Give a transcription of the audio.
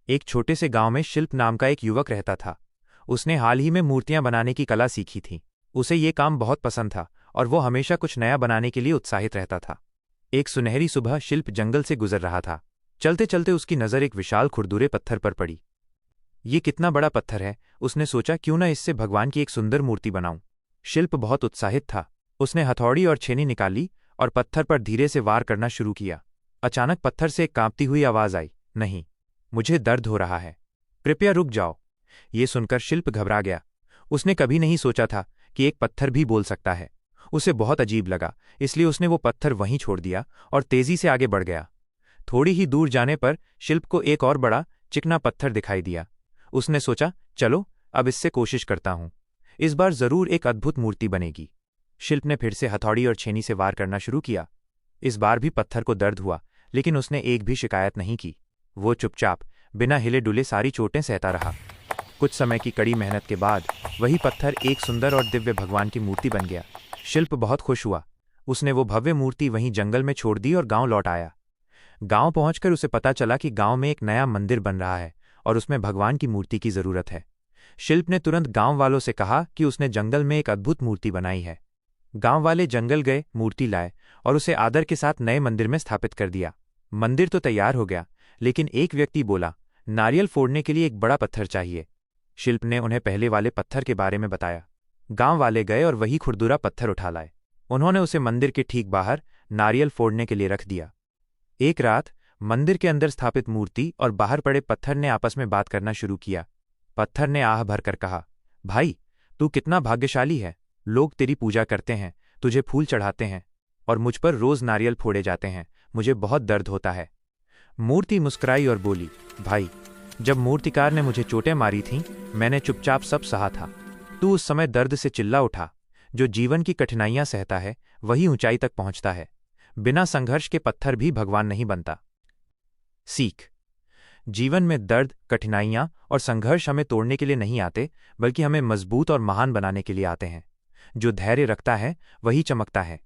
एक छोटे से गांव में शिल्प नाम का एक युवक रहता था। उसने हाल ही में मूर्तियां बनाने की कला सीखी थी। उसे ये काम बहुत पसंद था और वो हमेशा कुछ नया बनाने के लिए उत्साहित रहता था। एक सुनहरी सुबह शिल्प जंगल से गुजर रहा था। चलते चलते उसकी नज़र एक विशाल खुरदुरे पत्थर पर पड़ी। ये कितना बड़ा पत्थर है, उसने सोचा, क्यों न इससे भगवान की एक सुंदर मूर्ति बनाऊं। शिल्प बहुत उत्साहित था। उसने हथौड़ी और छेनी निकाली और पत्थर पर धीरे से वार करना शुरू किया। अचानक पत्थर से एक कांपती हुई आवाज आई, नहीं, मुझे दर्द हो रहा है, कृपया रुक जाओ। ये सुनकर शिल्प घबरा गया। उसने कभी नहीं सोचा था कि एक पत्थर भी बोल सकता है। उसे बहुत अजीब लगा, इसलिए उसने वो पत्थर वहीं छोड़ दिया और तेजी से आगे बढ़ गया। थोड़ी ही दूर जाने पर शिल्प को एक और बड़ा चिकना पत्थर दिखाई दिया। उसने सोचा, चलो अब इससे कोशिश करता हूं, इस बार जरूर एक अद्भुत मूर्ति बनेगी। शिल्प ने फिर से हथौड़ी और छेनी से वार करना शुरू किया। इस बार भी पत्थर को दर्द हुआ, लेकिन उसने एक भी शिकायत नहीं की। वो चुपचाप बिना हिले डुले सारी चोटें सहता रहा। कुछ समय की कड़ी मेहनत के बाद वही पत्थर एक सुंदर और दिव्य भगवान की मूर्ति बन गया। शिल्प बहुत खुश हुआ। उसने वो भव्य मूर्ति वहीं जंगल में छोड़ दी और गांव लौट आया। गांव पहुंचकर उसे पता चला कि गांव में एक नया मंदिर बन रहा है और उसमें भगवान की मूर्ति की जरूरत है। शिल्प ने तुरंत गांव वालों से कहा कि उसने जंगल में एक अद्भुत मूर्ति बनाई है। गांव वाले जंगल गए, मूर्ति लाए और उसे आदर के साथ नए मंदिर में स्थापित कर दिया। मंदिर तो तैयार हो गया, लेकिन एक व्यक्ति बोला, नारियल फोड़ने के लिए एक बड़ा पत्थर चाहिए। शिल्प ने उन्हें पहले वाले पत्थर के बारे में बताया। गांव वाले गए और वही खुरदुरा पत्थर उठा लाए। उन्होंने उसे मंदिर के ठीक बाहर नारियल फोड़ने के लिए रख दिया। एक रात मंदिर के अंदर स्थापित मूर्ति और बाहर पड़े पत्थर ने आपस में बात करना शुरू किया। पत्थर ने आह भरकर कहा, भाई, तू कितना भाग्यशाली है। लोग तेरी पूजा करते हैं, तुझे फूल चढ़ाते हैं और मुझ पर रोज नारियल फोड़े जाते हैं। मुझे बहुत दर्द होता है। मूर्ति मुस्कुराई और बोली, भाई, जब मूर्तिकार ने मुझे चोटें मारी थीं, मैंने चुपचाप सब सहा था। तू उस समय दर्द से चिल्ला उठा। जो जीवन की कठिनाइयां सहता है वही ऊंचाई तक पहुंचता है। बिना संघर्ष के पत्थर भी भगवान नहीं बनता। सीख: जीवन में दर्द, कठिनाइयां और संघर्ष हमें तोड़ने के लिए नहीं आते, बल्कि हमें मजबूत और महान बनाने के लिए आते हैं। जो धैर्य रखता है वही चमकता है।